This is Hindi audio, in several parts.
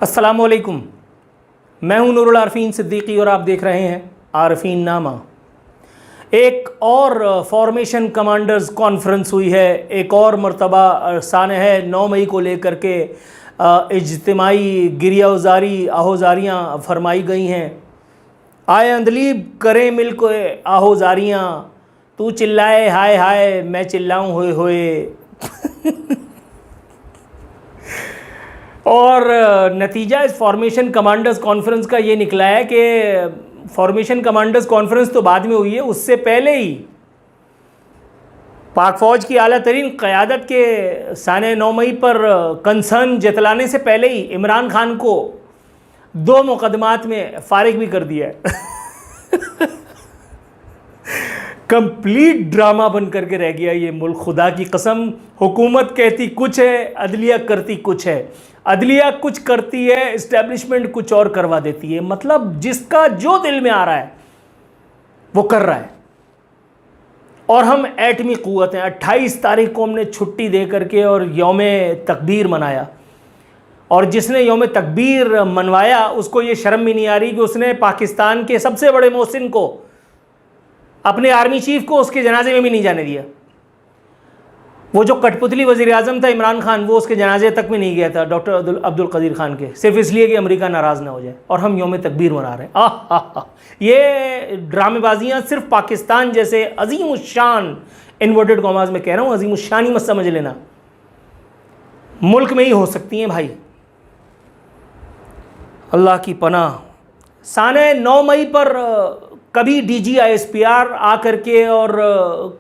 अस्सलामुअलैकुम, मैं हूं नूरुल आरफीन सिद्दीकी और आप देख रहे हैं आरफीन नामा। एक और फॉर्मेशन कमांडर्स कॉन्फ्रेंस हुई है, एक और मरतबा सानह 9 मई को लेकर के इज्तिमाई गिरिया उजारी आहोजारियाँ फरमाई गई हैं। आए अंदलीब करें मिल को आहोजारियाँ, तू चिल्लाए हाय हाय मैं चिल्लाऊँ होए होए। और नतीजा इस फॉर्मेशन कमांडर्स कॉन्फ्रेंस का ये निकला है कि फॉर्मेशन कमांडर्स कॉन्फ्रेंस तो बाद में हुई है, उससे पहले ही पाक फ़ौज की आला तरीन क़यादत के साने 9 मई पर कंसर्न जतलाने से पहले ही इमरान खान को 2 मुकदमात में फारिग भी कर दिया है। कंप्लीट ड्रामा बन करके रह गया ये मुल्क, खुदा की कसम। हुकूमत कहती कुछ है, अदलिया करती कुछ है। अदलिया कुछ करती है, इस्टेब्लिशमेंट कुछ और करवा देती है। मतलब जिसका जो दिल में आ रहा है वो कर रहा है। और हम एटमी क़ुव्वत हैं। 28 तारीख को हमने छुट्टी दे करके और यौम तकबीर मनाया, और जिसने यौम तकबीर मनवाया उसको ये शर्म भी नहीं आ रही कि उसने पाकिस्तान के सबसे बड़े मोहसिन को, अपने आर्मी चीफ को, उसके जनाजे में भी नहीं जाने दिया। वो जो कठपुतली वज़ीर आज़म था इमरान खान, वो उसके जनाजे तक में नहीं गया था डॉक्टर अब्दुल कदीर खान के, सिर्फ इसलिए कि अमेरिका नाराज़ ना हो जाए। और हम यौम तकबीर मना रहे हैं। ये ड्रामेबाजियाँ सिर्फ पाकिस्तान जैसे अजीम शान, इन्वर्टेड कॉमास में कह रहा हूँ, अजीम शान ही मत समझ लेना, मुल्क में ही हो सकती हैं भाई। अल्लाह की पनाह। साने 9 मई पर कभी DGISPR आकर के और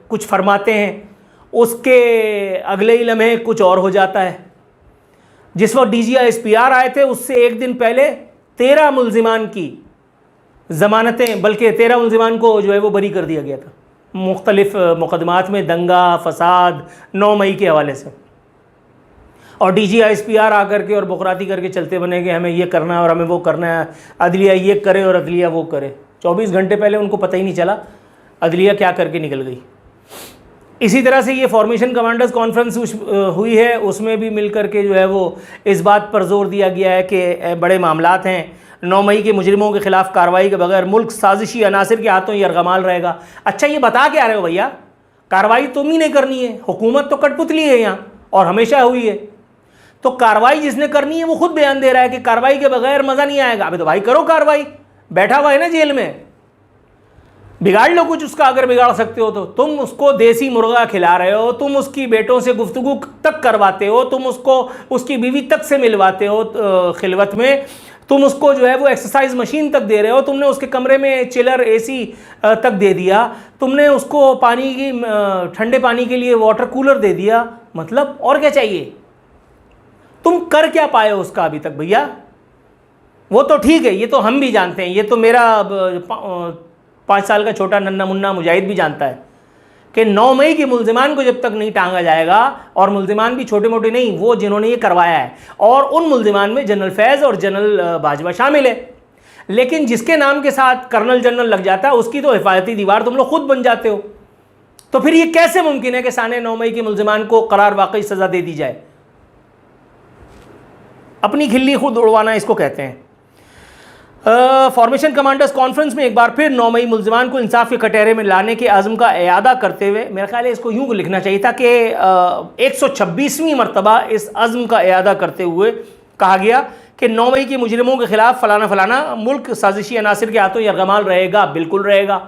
कुछ फरमाते हैं, उसके अगले ही लम्हे कुछ और हो जाता है। जिस वक्त DGISPR आए थे उससे एक दिन पहले 13 मुल्जिमान की ज़मानतें, बल्कि 13 मुल्जिमान को जो है वो बरी कर दिया गया था मुख्तलिफ मुकदमात में, दंगा फसाद 9 मई के हवाले से। और DGISPR आकर के और बुकराती करके चलते बने कि हमें ये करना है और हमें वो करना है, अदलिया ये करे और अदलिया वो करे। 24 घंटे पहले उनको पता ही नहीं चला अदलिया क्या करके निकल गई। इसी तरह से ये फॉर्मेशन कमांडर्स कॉन्फ्रेंस हुई है, उसमें भी मिल कर के जो है वो इस बात पर जोर दिया गया है कि बड़े मामलात हैं, 9 मई के मुजरिमों के ख़िलाफ़ कार्रवाई के बगैर मुल्क साजिशी अनासिर के हाथों यरगमाल रहेगा। अच्छा, ये बता क्या रहे हो भैया, कार्रवाई तुम ही नहीं करनी है, हुकूमत तो कठपुतली है यहाँ और हमेशा हुई है। तो कार्रवाई जिसने करनी है वो खुद बयान दे रहा है कि कार्रवाई के बगैर मज़ा नहीं आएगा। अबे तो भाई करो कार्रवाई, बैठा हुआ है ना जेल में, बिगाड़ लो कुछ उसका, अगर बिगाड़ सकते हो तो। तुम उसको देसी मुर्गा खिला रहे हो, तुम उसकी बेटों से गुफ्तगू तक करवाते हो, तुम उसको उसकी बीवी तक से मिलवाते हो खिलवत में, तुम उसको जो है वो एक्सरसाइज मशीन तक दे रहे हो, तुमने उसके कमरे में चिलर AC तक दे दिया, तुमने उसको पानी की ठंडे पानी के लिए वाटर कूलर दे दिया। मतलब और क्या चाहिए? तुम कर क्या पाए हो उसका अभी तक भैया? वो तो ठीक है, ये तो हम भी जानते हैं, ये तो मेरा 5 साल का छोटा नन्ना मुन्ना मुजाहिद भी जानता है कि 9 मई के मुल्जिमान को जब तक नहीं टांगा जाएगा, और मुल्जिमान भी छोटे मोटे नहीं, वो जिन्होंने ये करवाया है, और उन मुल्जिमान में जनरल फैज़ और जनरल बाजवा शामिल है। लेकिन जिसके नाम के साथ कर्नल जनरल लग जाता है उसकी तो हिफाजती दीवार तुम लोग खुद बन जाते हो। तो फिर ये कैसे मुमकिन है कि साने 9 मई के मुल्जिमान को करार वाकई सज़ा दे दी जाए? अपनी खिल्ली खुद उड़वाना इसको कहते हैं। फॉर्मेशन कमांडर्स कॉन्फ्रेंस में एक बार फिर 9 मई मुल्जिमान को इंसाफ के कटहरे में लाने के आज़म का इयादा करते हुए, मेरा ख्याल है इसको यूँ लिखना चाहिए था कि 126वीं मरतबा इस अज़म का इयादा करते हुए कहा गया कि 9 मई के मुजरिमों के ख़िलाफ़ फ़लाना फ़लाना मुल्क साजिशी अनासिर के हाथों यरगमाल रहेगा। बिल्कुल रहेगा,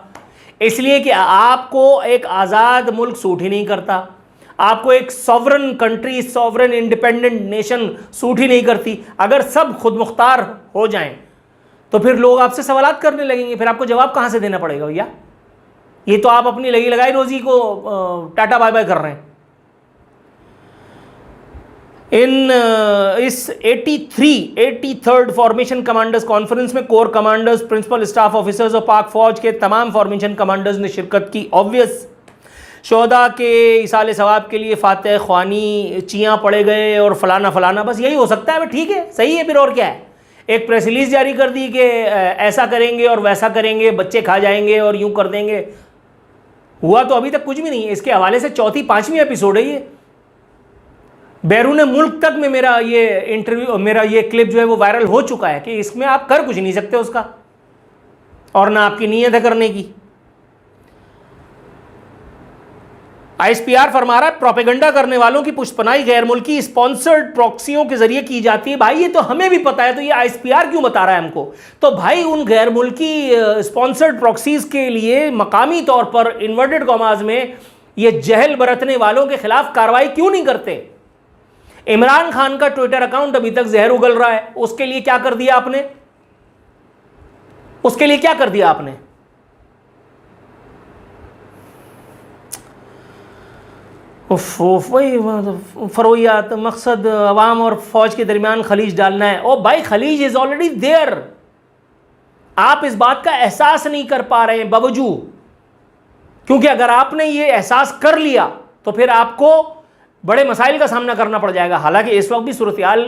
इसलिए कि आपको एक आज़ाद मुल्क सूट ही नहीं करता, आपको एक sovereign country, sovereign independent nation suit ही नहीं करती। अगर सब खुद मुख्तार हो जाएं तो फिर लोग आपसे सवालात करने लगेंगे, फिर आपको जवाब कहाँ से देना पड़ेगा भैया? ये तो आप अपनी लगी लगाई रोज़ी को टाटा बाय बाय कर रहे हैं। इस 83rd फॉर्मेशन कमांडर्स कॉन्फ्रेंस में core commanders, principal staff officers और पाक फ़ौज के तमाम फॉर्मेशन कमांडर्स ने शिरकत की। ऑब्वियस शोहदा के इसाले सवाब के लिए फातह ख्वानी, चियाँ पड़े गए और फलाना फलाना, बस यही हो सकता है। ठीक है, सही है, फिर और क्या है? एक प्रेस रिलीज़ जारी कर दी कि ऐसा करेंगे और वैसा करेंगे, बच्चे खा जाएंगे और यूं कर देंगे। हुआ तो अभी तक कुछ भी नहीं है। इसके हवाले से 4वीं 5वीं एपिसोड है ये। बैरून मुल्क तक में मेरा ये इंटरव्यू, मेरा ये क्लिप जो है वो वायरल हो चुका है कि इसमें आप कर कुछ नहीं सकते उसका, और ना आपकी नीयत है करने की। आईएसपीआर फरमा रहा है प्रोपेगेंडा करने वालों की पुष्पनाई गैर मुल्की स्पॉन्सर्ड प्रॉक्सियों के जरिए की जाती है। भाई ये तो हमें भी पता है, तो ये आईएसपीआर क्यों बता रहा है हमको? तो भाई उन गैर मुल्की स्पॉन्सर्ड प्रॉक्सीज के लिए मकामी तौर पर इन्वर्टेड कॉमास में ये जहल बरतने वालों के खिलाफ कार्रवाई क्यों नहीं करते? इमरान खान का ट्विटर अकाउंट अभी तक जहर उगल रहा है, उसके लिए क्या कर दिया आपने? उसके लिए क्या कर दिया आपने? वही फरोयात मकसद अवाम और फौज के दरमियान खलीज डालना है। ओ भाई खलीज इज ऑलरेडी देयर, आप इस बात का एहसास नहीं कर पा रहे हैं बावजूद, क्योंकि अगर आपने ये एहसास कर लिया तो फिर आपको बड़े मसाइल का सामना करना पड़ जाएगा। हालांकि इस वक्त भी सूरत हाल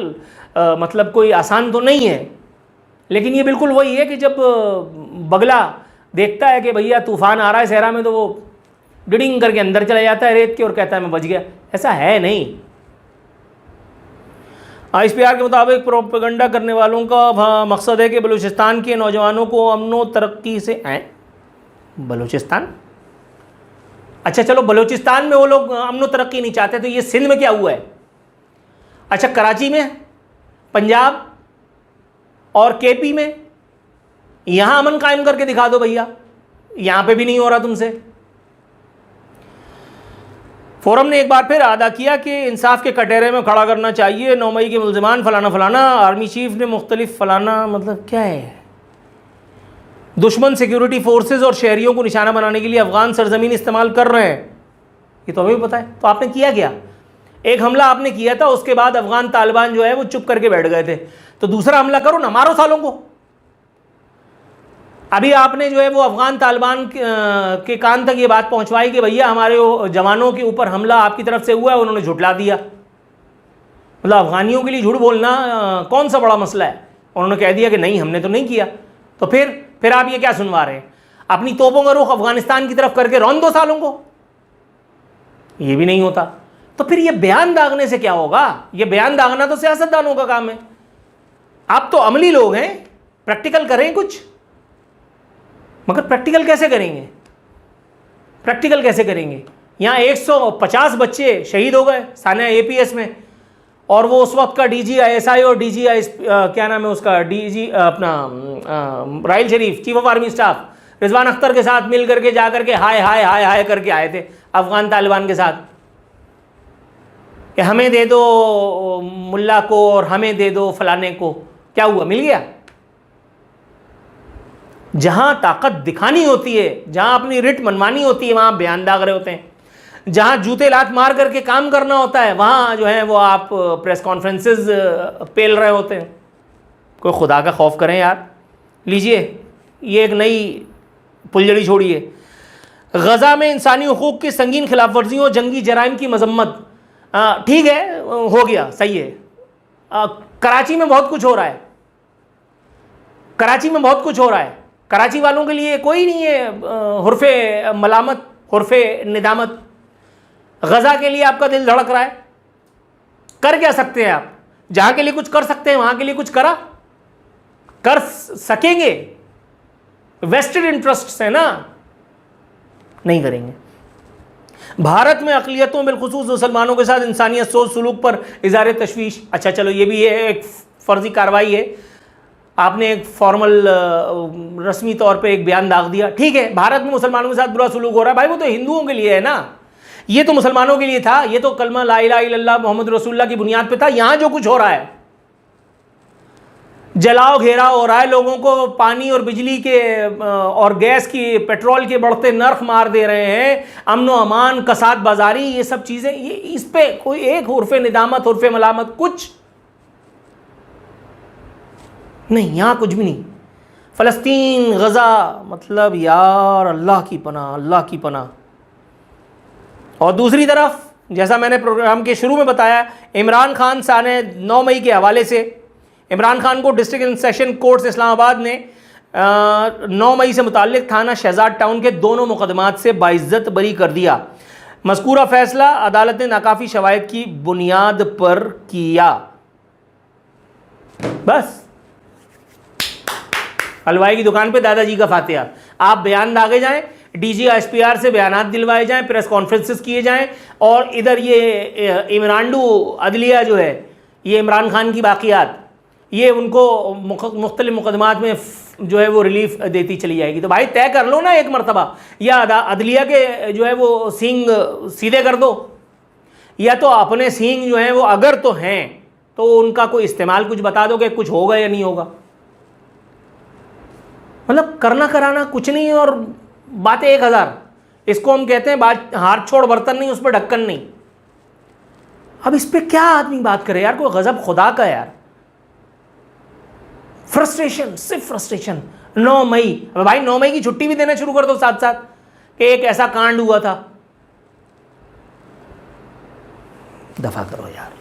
मतलब कोई आसान तो नहीं है, लेकिन ये बिल्कुल वही है कि जब बगला देखता है कि भैया तूफान आ रहा है सहरा में, तो वो डिडिंग करके अंदर चला जाता है रेत के और कहता है मैं बच गया। ऐसा है नहीं। आईएसपीआर के मुताबिक प्रोपेगेंडा करने वालों का मकसद है कि बलूचिस्तान के नौजवानों को अमनो तरक्की से बलूचिस्तान, अच्छा चलो बलूचिस्तान में वो लोग अमनो तरक्की नहीं चाहते, तो ये सिंध में क्या हुआ है? अच्छा कराची में, पंजाब और केपी में, यहां अमन कायम करके दिखा दो भैया, यहां पे भी नहीं हो रहा तुमसे। फोरम ने एक बार फिर अदा किया कि इंसाफ के कटहरे में खड़ा करना चाहिए 9 मई के मुल्जिमान फलाना फलाना। आर्मी चीफ ने मुख्तलिफ फलाना, मतलब क्या है? दुश्मन सिक्योरिटी फोर्सेस और शहरियों को निशाना बनाने के लिए अफगान सरजमीन इस्तेमाल कर रहे हैं, ये तो हमें भी पता है। तो आपने किया क्या? एक हमला आपने किया था, उसके बाद अफगान तालिबान जो है वो चुप करके बैठ गए थे, तो दूसरा हमला करो ना, मारो सालों को। अभी आपने जो है वो अफगान तालिबान के कान तक ये बात पहुंचवाई कि भैया हमारे जवानों के ऊपर हमला आपकी तरफ से हुआ है, उन्होंने झुठला दिया। मतलब अफगानियों के लिए झूठ बोलना कौन सा बड़ा मसला है? उन्होंने कह दिया कि नहीं हमने तो नहीं किया। तो फिर आप ये क्या सुनवा रहे हैं? अपनी तोपों का रुख अफगानिस्तान की तरफ करके रौन दो सालों को, ये भी नहीं होता। तो फिर ये बयान दागने से क्या होगा? ये बयान दागना तो सियासतदानों का काम है। आप तो अमली लोग हैं, प्रैक्टिकल करें कुछ। मगर प्रैक्टिकल कैसे करेंगे? प्रैक्टिकल कैसे करेंगे? यहाँ 150 बच्चे शहीद हो गए सानिया एपीएस में, और वो उस वक्त का DGISI और DGI क्या नाम है उसका, DG अपना Raheel Sharif chief of army staff Rizwan Akhtar के साथ मिल करके जा करके हाय हाय हाय हाय करके आए थे अफगान तालिबान के साथ कि हमें दे दो मुल्ला को और हमें दे दो फलाने को। क्या हुआ? मिल गया। जहां ताकत दिखानी होती है, जहां अपनी रिट मनवानी होती है, वहां बयान दाग रहे होते हैं। जहां जूते लात मार करके काम करना होता है, वहां जो है वो आप प्रेस कॉन्फ्रेंसेस पेल रहे होते हैं। कोई खुदा का खौफ करें यार। लीजिए ये एक नई फुलझड़ी छोड़िए। गज़ा में इंसानी हुकूक की संगीन खिलाफ वर्जियों जंगी जराइम की मजम्मत। ठीक है, हो गया, सही है। कराची में बहुत कुछ हो रहा है, कराची में बहुत कुछ हो रहा है। कराची वालों के लिए कोई नहीं है हुर्फे मलामत, हुर्फे निदामत। गज़ा के लिए आपका दिल धड़क रहा है, कर क्या सकते हैं आप? जहां के लिए कुछ कर सकते हैं वहां के लिए कुछ कर सकेंगे? वेस्टेड इंटरेस्ट है ना, नहीं करेंगे। भारत में अक़लियतों बिलखुसूस मुसलमानों के साथ इंसानियत सोच सलूक पर इज़हार तशवीश। अच्छा चलो ये भी एक फ़र्ज़ी कार्रवाई है, आपने एक फॉर्मल रस्मी तौर पे एक बयान दाग दिया। ठीक है, भारत में मुसलमानों के साथ बुरा सलूक हो रहा है, भाई वो तो हिंदुओं के लिए है ना, ये तो मुसलमानों के लिए था। ये तो कलमा ला इलाहा इल्लल्लाह मोहम्मद रसूलुल्लाह की बुनियाद पे था। यहाँ जो कुछ हो रहा है, जलाओ घेराव हो रहा है, लोगों को पानी और बिजली के और गैस की, पेट्रोल के बढ़ते नर्ख मार दे रहे हैं, अमनो अमान, कसाद बाजारी, ये सब चीज़ें, ये इस पे कोई एक हुर्फे निदामत, हुर्फे मलामत कुछ नहीं, यहाँ कुछ भी नहीं। फ़लस्तीन, गज़ा, मतलब यार अल्लाह की पनाह, अल्लाह की पनाह। और दूसरी तरफ जैसा मैंने प्रोग्राम के शुरू में बताया, इमरान खान साने 9 मई के हवाले से इमरान खान को district and session courts Islamabad ने 9 मई से मुताल्लिक थाना शहजाद टाउन के दोनों मुकदमात से बाइज्जत बरी कर दिया। मज़कूरा फैसला अदालत ने नाकाफी शवाहिद की बुनियाद पर किया। बस हलवाई की दुकान पे दादाजी का फातिहा। आप बयान दागे जाएं, डीजी एसपीआर से बयानात दिलवाए जाएं, प्रेस कॉन्फ्रेंसेस किए जाएं, और इधर ये इमरानडू अदलिया जो है, ये इमरान खान की बाकियात, ये उनको मुख्तलिफ मुकदमात में जो है वो रिलीफ देती चली जाएगी। तो भाई तय कर लो ना एक मरतबा, या अदलिया के जो है वो सींग सीधे कर दो, या तो अपने सींग जो हैं वो अगर तो हैं तो उनका कोई इस्तेमाल कुछ बता दो कि कुछ होगा या नहीं होगा। मतलब करना कराना कुछ नहीं और बातें 1000। इसको हम कहते हैं बात हाथ छोड़ बर्तन नहीं, उस पर ढक्कन नहीं। अब इस पे क्या आदमी बात करे यार, कोई गजब खुदा का यार। फ्रस्ट्रेशन, सिर्फ फ्रस्ट्रेशन। 9 मई, अब भाई 9 मई की छुट्टी भी देना शुरू कर दो साथ साथ कि एक ऐसा कांड हुआ था। दफा करो यार।